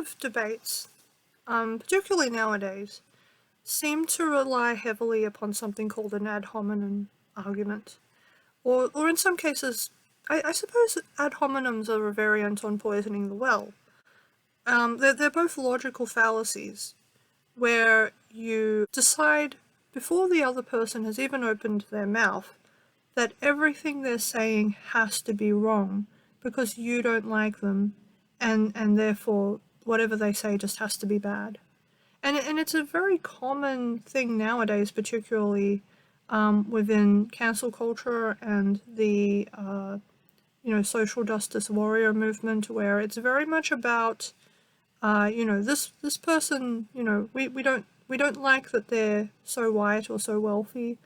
of debates, particularly nowadays, seem to rely heavily upon something called an ad hominem argument. Or in some cases, I suppose ad hominems are a variant on poisoning the well. They're both logical fallacies, where you decide before the other person has even opened their mouth that everything they're saying has to be wrong because you don't like them, and therefore whatever they say just has to be bad. And it's a very common thing nowadays, particularly within cancel culture and the social justice warrior movement, where it's very much about this person, we don't like that they're so white or so wealthy,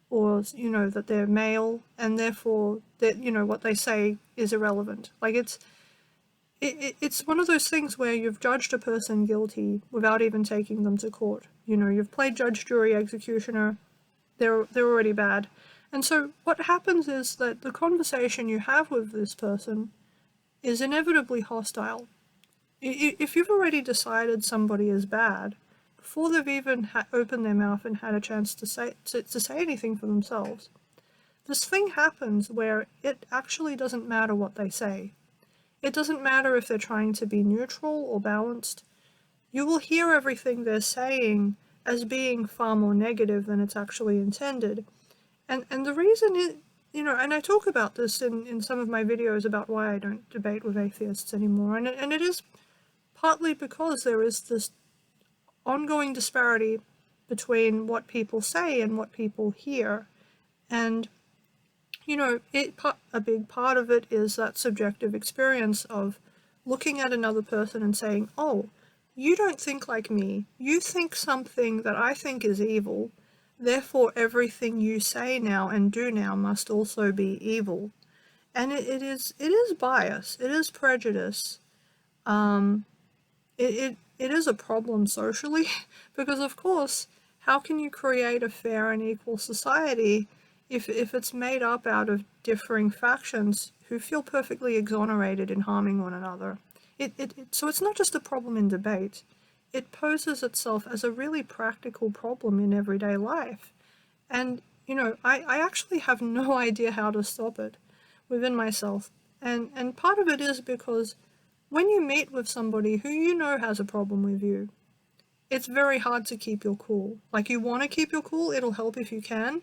or that they're male, and therefore that what they say is irrelevant. Like it's one of those things where you've judged a person guilty without even taking them to court. You've played judge, jury, executioner. They're already bad. And so what happens is that the conversation you have with this person is inevitably hostile. If you've already decided somebody is bad before they've even opened their mouth and had a chance to say anything for themselves, this thing happens where it actually doesn't matter what they say. It doesn't matter if they're trying to be neutral or balanced. You will hear everything they're saying as being far more negative than it's actually intended. And the reason is, and I talk about this in some of my videos about why I don't debate with atheists anymore, and it is partly because there is this ongoing disparity between what people say and what people hear. And a big part of it is that subjective experience of looking at another person and saying, oh, you don't think like me. You think something that I think is evil. Therefore, everything you say now and do now must also be evil. And it is bias. It is prejudice. It is a problem socially because, of course, how can you create a fair and equal society if it's made up out of differing factions who feel perfectly exonerated in harming one another? So it's not just a problem in debate. It poses itself as a really practical problem in everyday life. And, I actually have no idea how to stop it within myself. And part of it is because when you meet with somebody who you know has a problem with you, it's very hard to keep your cool. Like, you want to keep your cool, it'll help if you can,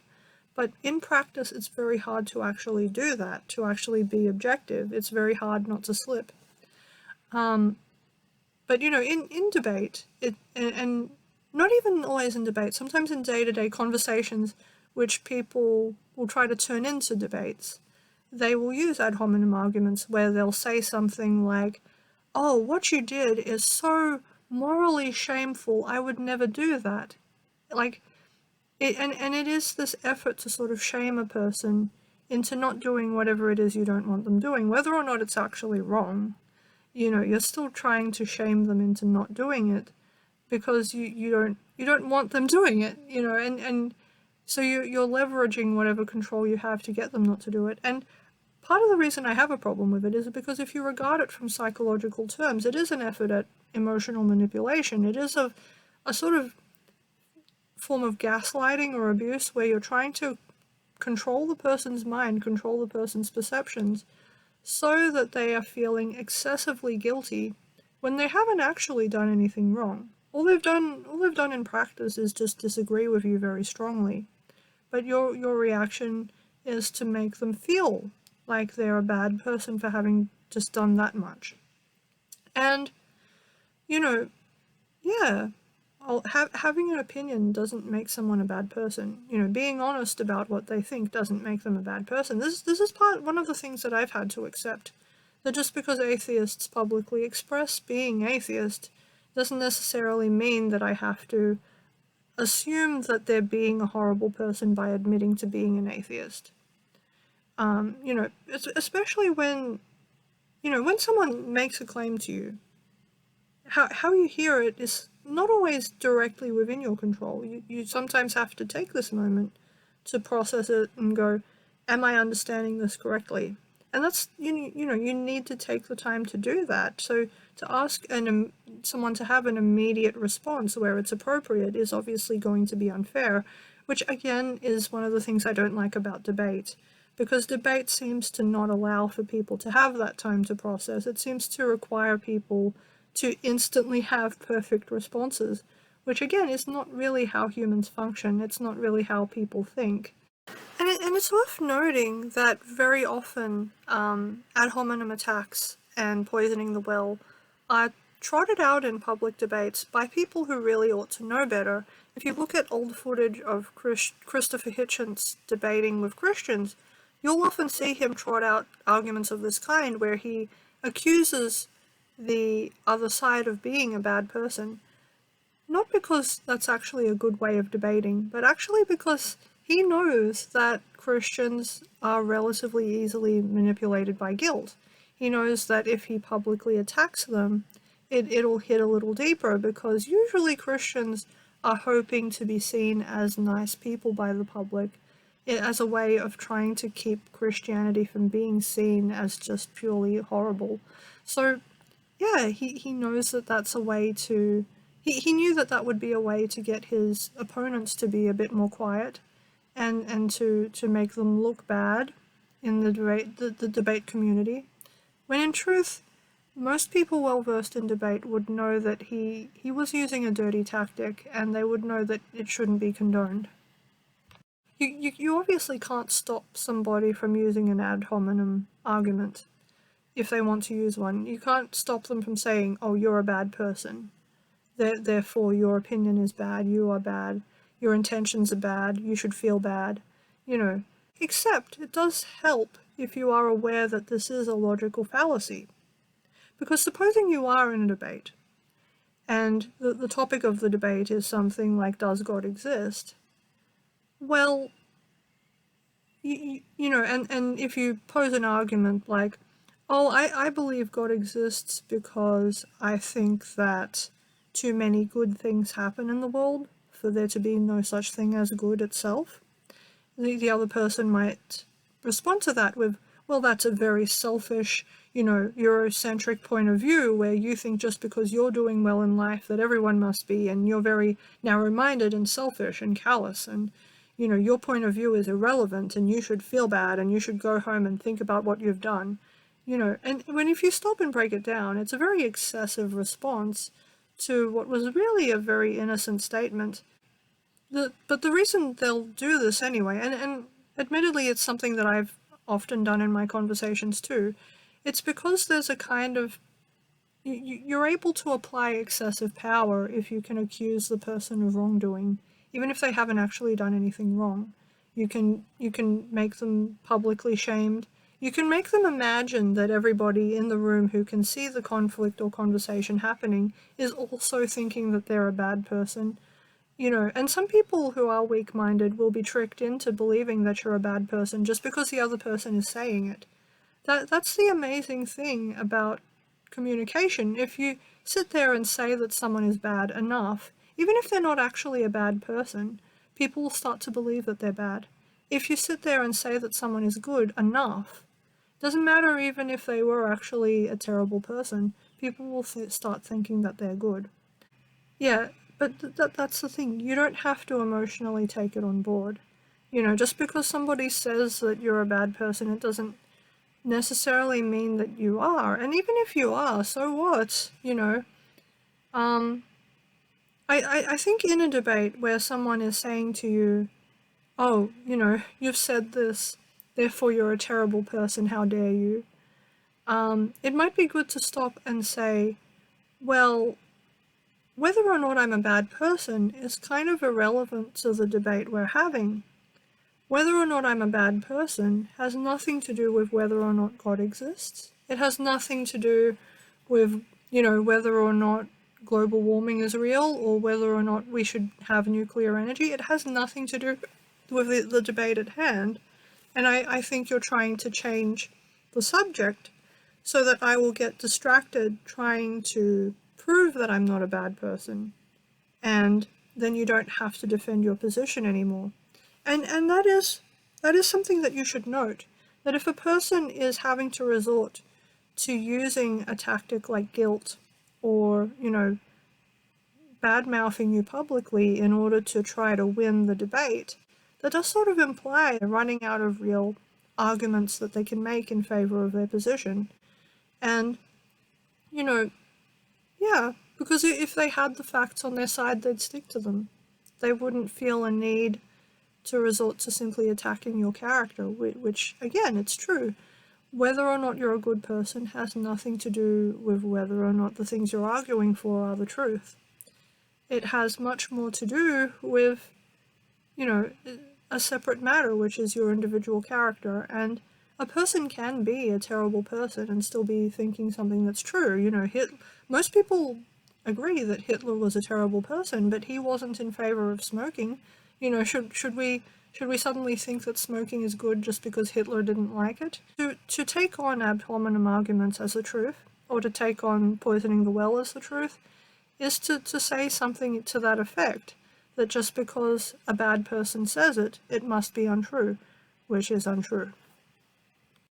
but in practice it's very hard to actually do that, to actually be objective. It's very hard not to slip. But in debate, and not even always in debate, sometimes in day-to-day conversations which people will try to turn into debates, they will use ad hominem arguments where they'll say something like, oh, what you did is so morally shameful, I would never do that. Like, and it is this effort to sort of shame a person into not doing whatever it is you don't want them doing, whether or not it's actually wrong. You're still trying to shame them into not doing it because you don't want them doing it, and so you're leveraging whatever control you have to get them not to do it. And part of the reason I have a problem with it is because if you regard it from psychological terms, it is an effort at emotional manipulation. It is a sort of form of gaslighting or abuse where you're trying to control the person's mind, control the person's perceptions, so that they are feeling excessively guilty when they haven't actually done anything wrong. All they've done in practice is just disagree with you very strongly. But your reaction is to make them feel like they're a bad person for having just done that much. And, having an opinion doesn't make someone a bad person. Being honest about what they think doesn't make them a bad person. This is one of the things that I've had to accept. That just because atheists publicly express being atheist doesn't necessarily mean that I have to assume that they're being a horrible person by admitting to being an atheist. Especially when someone makes a claim to you, how you hear it is not always directly within your control. You sometimes have to take this moment to process it and go, am I understanding this correctly? And that's, you need to take the time to do that. So to ask someone to have an immediate response where it's appropriate is obviously going to be unfair, which again is one of the things I don't like about debate, because debate seems to not allow for people to have that time to process. It seems to require people to instantly have perfect responses, which again is not really how humans function. It's not really how people think. And it's worth noting that very often ad hominem attacks and poisoning the well are trotted out in public debates by people who really ought to know better. If you look at old footage of Christopher Hitchens debating with Christians, you'll often see him trot out arguments of this kind where he accuses the other side of being a bad person. Not because that's actually a good way of debating, but actually because he knows that Christians are relatively easily manipulated by guilt. He knows that if he publicly attacks them, it'll hit a little deeper, because usually Christians are hoping to be seen as nice people by the public, as a way of trying to keep Christianity from being seen as just purely horrible. So yeah, he knows that that's a way to... He knew that that would be a way to get his opponents to be a bit more quiet, and to make them look bad in the debate community, when in truth, most people well versed in debate would know that he was using a dirty tactic, and they would know that it shouldn't be condoned. You obviously can't stop somebody from using an ad hominem argument if they want to use one. You can't stop them from saying, oh, you're a bad person. Therefore, your opinion is bad, you are bad, your intentions are bad, you should feel bad, Except it does help if you are aware that this is a logical fallacy. Because supposing you are in a debate, and the topic of the debate is something like, does God exist? Well, and if you pose an argument like, oh, I believe God exists because I think that too many good things happen in the world for there to be no such thing as good itself, the other person might respond to that with, well, that's a very selfish, Eurocentric point of view where you think just because you're doing well in life that everyone must be, and you're very narrow-minded and selfish and callous, and your point of view is irrelevant, and you should feel bad, and you should go home and think about what you've done. And if you stop and break it down, it's a very excessive response to what was really a very innocent statement. But the reason they'll do this anyway, and admittedly it's something that I've often done in my conversations too, it's because there's a kind of... You're able to apply excessive power if you can accuse the person of wrongdoing, even if they haven't actually done anything wrong. You can make them publicly shamed. You can make them imagine that everybody in the room who can see the conflict or conversation happening is also thinking that they're a bad person. And some people who are weak-minded will be tricked into believing that you're a bad person just because the other person is saying it. That's the amazing thing about communication. If you sit there and say that someone is bad enough, even if they're not actually a bad person, people will start to believe that they're bad. If you sit there and say that someone is good enough, doesn't matter even if they were actually a terrible person, people will start thinking that they're good. Yeah, but that's the thing. You don't have to emotionally take it on board. Just because somebody says that you're a bad person, it doesn't necessarily mean that you are. And even if you are, so what? I think in a debate where someone is saying to you, oh, you've said this, therefore you're a terrible person, how dare you? It might be good to stop and say, well, whether or not I'm a bad person is kind of irrelevant to the debate we're having. Whether or not I'm a bad person has nothing to do with whether or not God exists. It has nothing to do with, whether or not global warming is real or whether or not we should have nuclear energy. It has nothing to do with the debate at hand. And I think you're trying to change the subject so that I will get distracted trying to prove that I'm not a bad person. And then you don't have to defend your position anymore. And that is something that you should note, that if a person is having to resort to using a tactic like guilt or, bad-mouthing you publicly in order to try to win the debate, that does sort of imply they're running out of real arguments that they can make in favor of their position. And, yeah, because if they had the facts on their side, they'd stick to them. They wouldn't feel a need to resort to simply attacking your character, which, again, it's true. Whether or not you're a good person has nothing to do with whether or not the things you're arguing for are the truth. It has much more to do with, a separate matter, which is your individual character. And a person can be a terrible person and still be thinking something that's true. Most people agree that Hitler was a terrible person, but he wasn't in favor of smoking. Should we suddenly think that smoking is good just because Hitler didn't like it? To take on ad hominem arguments as the truth, or to take on poisoning the well as the truth, is to say something to that effect, that just because a bad person says it, it must be untrue, which is untrue.